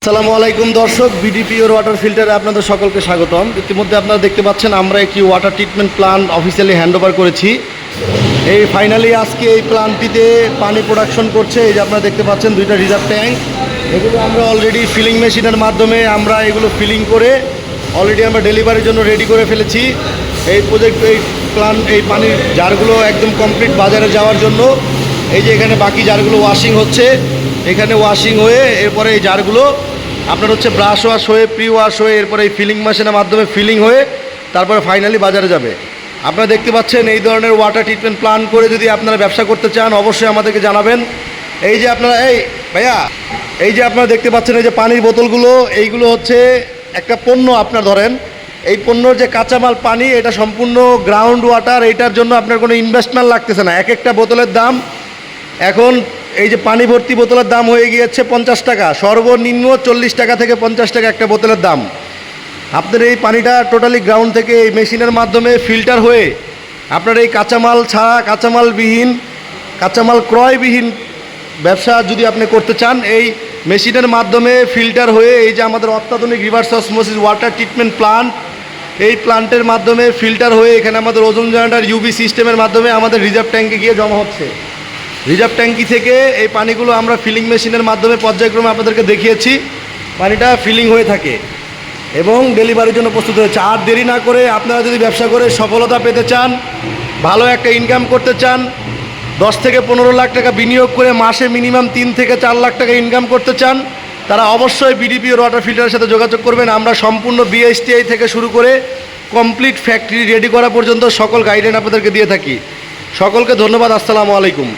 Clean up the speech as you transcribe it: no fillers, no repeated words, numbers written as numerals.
আসসালামু আলাইকুম দর্শক, বিডিপিওর ওয়াটার ফিল্টারে আপনাদের সকলকে স্বাগতম। ইতিমধ্যে আপনারা দেখতে পাচ্ছেন আমরা একটি water treatment plant officially handover করেছি। এই ফাইনালি আজকে এই প্ল্যান্টটিতে পানি প্রোডাকশন করছে। এই যে আপনারা দেখতে পাচ্ছেন দুইটা রিজার্ভ ট্যাঙ্ক, এগুলো আমরা অলরেডি ফিলিং মেশিনের মাধ্যমে আমরা এগুলো ফিলিং করে অলরেডি আমরা ডেলিভারির জন্য রেডি করে ফেলেছি। এই প্রজেক্ট এই প্ল্যান্ট এই পানির জারগুলো একদম কমপ্লিট বাজারে যাওয়ার জন্য। এই যে এখানে বাকি জারগুলো ওয়াশিং হচ্ছে, এখানে ওয়াশিং হয়ে এরপরে এই জারগুলো আপনার হচ্ছে ব্রাশ ওয়াশ হয়ে প্রি ওয়াশ হয়ে এরপরে এই ফিলিং মেশিনের মাধ্যমে ফিলিং হয়ে তারপরে ফাইনালি বাজারে যাবে। আপনারা দেখতে পাচ্ছেন এই ধরনের ওয়াটার ট্রিটমেন্ট প্ল্যান করে যদি আপনারা ব্যবসা করতে চান অবশ্যই আমাদেরকে জানাবেন। এই যে আপনারা এই ভাইয়া এই যে আপনারা দেখতে পাচ্ছেন এই যে পানির বোতলগুলো, এইগুলো হচ্ছে একটা পণ্য। আপনার ধরেন এই পণ্যর যে কাঁচামাল পানি, এটা সম্পূর্ণ গ্রাউন্ড ওয়াটার, এটার জন্য আপনার কোনো ইনভেস্টমেন্ট লাগতেছে না। এক একটা বোতলের দাম এখন এই যে পানি ভর্তি বোতলের দাম হয়ে গিয়েছে 50 টাকা, সর্বনিম্ন 40 টাকা থেকে 50 টাকা একটা বোতলের দাম। আপনার এই পানিটা টোটালি গ্রাউন্ড থেকে এই মেশিনের মাধ্যমে ফিল্টার হয়ে আপনার এই কাঁচামাল ছাড়া কাঁচামাল ক্রয়বিহীন ব্যবসা যদি আপনি করতে চান, এই মেশিনের মাধ্যমে ফিল্টার হয়ে এই যে আমাদের অত্যাধুনিক reverse osmosis water treatment plant, এই প্ল্যান্টের মাধ্যমে ফিল্টার হয়ে এখানে আমাদের ওজন জেনারেটর ইউভি সিস্টেমের মাধ্যমে আমাদের রিজার্ভ ট্যাঙ্কে গিয়ে জমা হচ্ছে। রিজার্ভ ট্যাঙ্কি থেকে এই পানিগুলো আমরা ফিলিং মেশিনের মাধ্যমে পর্যায়ক্রমে আপনাদেরকে দেখিয়েছি, পানিটা ফিলিং হয়ে থাকে এবং ডেলিভারির জন্য প্রস্তুত হয়েছে। আর দেরি না করে আপনারা যদি ব্যবসা করে সফলতা পেতে চান, ভালো একটা ইনকাম করতে চান, 10 থেকে 15 লাখ টাকা বিনিয়োগ করে মাসে মিনিমাম 3 থেকে 4 লাখ টাকা ইনকাম করতে চান, তারা অবশ্যই বিডিপিওর ওয়াটার ফিল্টারের সাথে যোগাযোগ করবেন। আমরা সম্পূর্ণ বিএসটিআই থেকে শুরু করে কমপ্লিট ফ্যাক্টরি রেডি করা পর্যন্ত সকল গাইডলাইন আপনাদেরকে দিয়ে থাকি। সকলকে ধন্যবাদ। আসসালামু আলাইকুম।